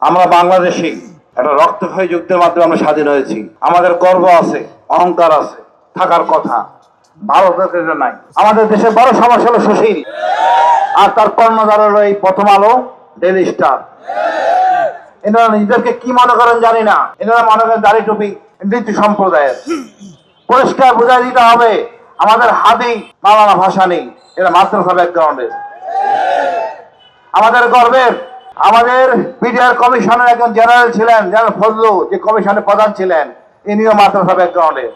আমরা বাংলাদেশি একটা রক্তক্ষয়ী যুদ্ধের মাধ্যমে আমরা স্বাধীন হয়েছি। আমাদের গর্ব আছে, অহংকার আছে, থাকার কথা। ভারতের এটা নাই। আমাদের দেশের বড় সমস্যা হলো সুশীল, আর তার কর্ণধার হলো এই প্রথম আলো, ডেইলি স্টার। এনারা নিজেদেরকে কি মনে করেন জানি না, এনারা মনে করেন দাড়ি টুপি নীতি সম্প্রদায়ের। পরিষ্কার বুঝাই দিতে হবে, আমাদের হাদি মাওলানা ভাসানী এরা মাদ্রাসা ব্যাকগ্রাউন্ডের। আমাদের গর্বের, আমাদের বিডিআর কমিশনের একজন জেনারেল ছিলেন, জেনারেল ফজলু, যে কমিশনের প্রধান ছিলেন, ইনিও মাদ্রাসা ব্যাকগ্রাউন্ডের।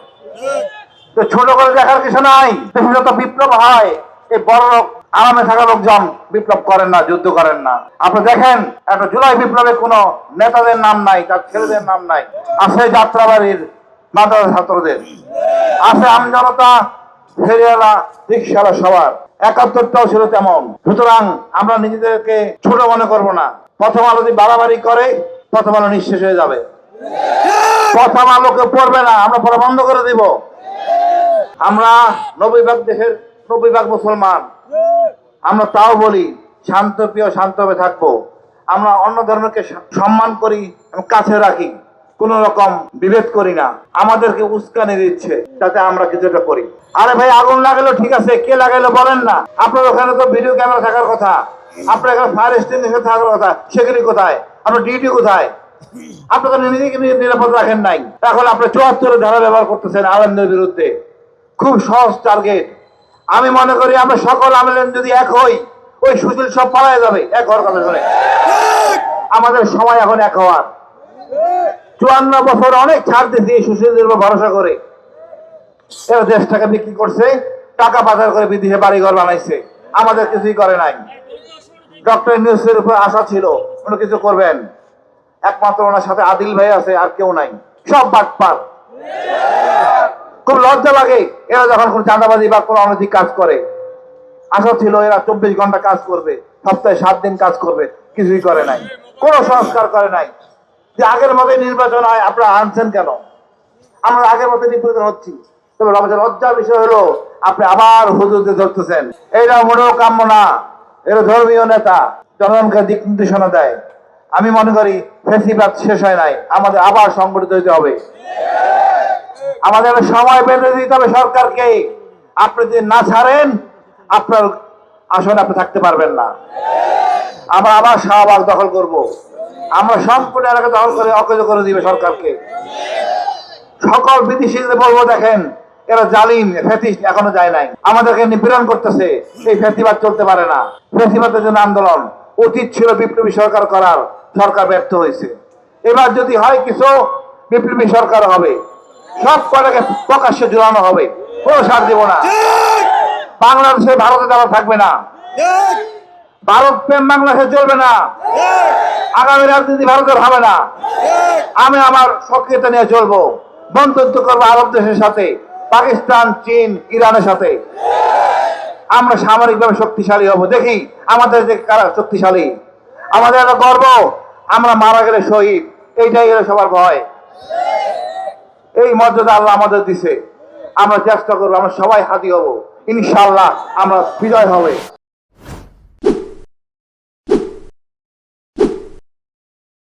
তো ছোট করে দেখার কিছু নাই। যত বিপ্লব হয়, এই বড় লোক আরামে থাকা লোকজন বিপ্লব করেন না, যুদ্ধ করেন না। আপনি দেখেন একটা জুলাই বিপ্লবে কোনো নেতাদের নাম নাই, তার ছেলেদের নাম নাই। আছে যাত্রাবাড়ির মাদ্রাসা ছাত্রদের, আছে আমজনতা, ফেরিওয়ালা, রিক্সাওয়ালা, সবার। ৭১টাও ছিল তেমন। সুতরাং আমরা নিজেদেরকে ছোট মনে করব না। প্রথম আলো যদি বাড়াবাড়ি করে, প্রথম আলো নিঃশেষ হয়ে যাবে। প্রথম আলোকে পড়বে না, আমরা পড়া বন্ধ করে দিব। আমরা ৯০ ভাগ দেশের ৯০ ভাগ মুসলমান, আমরা তাও বলি শান্ত প্রিয়, শান্তভাবে থাকবো। আমরা অন্য ধর্মকে সম্মান করি এবং কাছে রাখি, কোন রকম বিভেদ করি না। আমাদেরকে উস্কানি দিচ্ছে যাতে আমরা কিছু একটা করি। আরে ভাই, আগুন লাগালো ঠিক আছে, কে লাগাইলো বলেন না। আপনার ওখানে তো ভিডিও ক্যামেরা থাকার কথা, আপনার এখানে ফায়ার এক্সটিংগুইশার থাকার কথা, সেগুলি কোথায়? আপনার ডিউটি কোথায়? আপনি তো নিজেকে নিরাপদ রাখেন নাই। এখন আপনি ৭৪ ধারা ব্যবহার করতেছেন আলেমদের বিরুদ্ধে। খুব সহজ টার্গেট। আমি মনে করি আমরা সকল আলেম যদি এক হই, ওই সুশীল সব পালায় যাবে। এক হওয়ার কথা শুনে আমাদের সময় এখন এক হওয়ার। ৫৪ বছর অনেক ছাড় দিয়েছি এই সুশীলদের উপর ভরসা করে। এরা দেশটাকে বিক্রি করছে, টাকা পাচার করে বিদেশে বাড়িঘর বানাইছে, আমাদের কিছুই করে নাই। ডক্টর ইউনূসের উপর আশা ছিল উনি কিছু করবেন, একমাত্র ওনার সাথে আদিল ভাই আছে, আর কেউ নাই। সব বাটপার। খুব লজ্জা লাগে এরা যখন কোন চাঁদাবাজি বা কোন অনৈতিক কাজ করে। আশা ছিল এরা ২৪ ঘন্টা কাজ করবে, সপ্তাহে ৭ দিন কাজ করবে, কিছুই করে নাই। কোন সংস্কার করে নাই। যে আগের মতোই নির্বাচন হয়, আপনারা আনছেন কেন? আমরা আগের মতো নির্বাচন হচ্ছি। তবে লজ্জার বিষয় হলো আপনি আবার হুজুরদের ধরতেছেন। এইটা মোটেও কাম্য না। এরা ধর্মীয় নেতা, জনগণকে দিক নির্দেশনা দেয়। আমি মনে করি ফেসিবাদ শেষ হয় নাই, আমাদের আবার সংগঠিত হইতে হবে। আমাদের সময় বেঁধে দিতে হবে সরকারকে। আপনি যদি না ছাড়েন, আপনার আসলে আপনি থাকতে পারবেন না। আমরা আবার শাহবাগ দখল করব। আমরা সম্পূর্ণ এলাকা দখল করে অকেজ করে দিবে সরকারকে। সকল বিদেশিদের বলবো, দেখেন এরা জালিম, ফ্যাসিস্ট এখনো যায় নাই, আমাদেরকে নিপীড়ন করতেছে। এই ফ্যাসিবাদ চলতে পারে না। ফ্যাসিবাদের জন্য আন্দোলন উচিত ছিল বিপ্লবী সরকার করার, সরকার ব্যর্থ হয়েছে। এবার যদি হয় কিছু, বিপ্লবী সরকার হবে, সব কটাকে প্রকাশ্যে জোরানো হবে, কোনো ছাড় দিব না। বাংলাদেশে ভারতে যাওয়া থাকবে না। ভারত প্রেম বাংলাদেশে চলবে না। আগামী রাজনীতি ভারতের হবে না। আমি আমার সক্রিয়তা নিয়ে চলবো, বন্ধুত্ব করবো আরব দেশের সাথে, পাকিস্তান, চীন, ইরানের সাথে। আমরা সামরিকভাবে শক্তিশালী হব। দেখি আমাদের যে কারা শক্তিশালী। আমাদের একটা গর্ব, আমরা মারা গেলে শহীদ, এইটাই গেলে সবার ভয়। এই মর্যাদা আল্লাহ আমাদের দিছে। আমরা চেষ্টা করবো, আমরা সবাই হাদি হব, ইনশাআল্লাহ আমরা বিজয় হবে।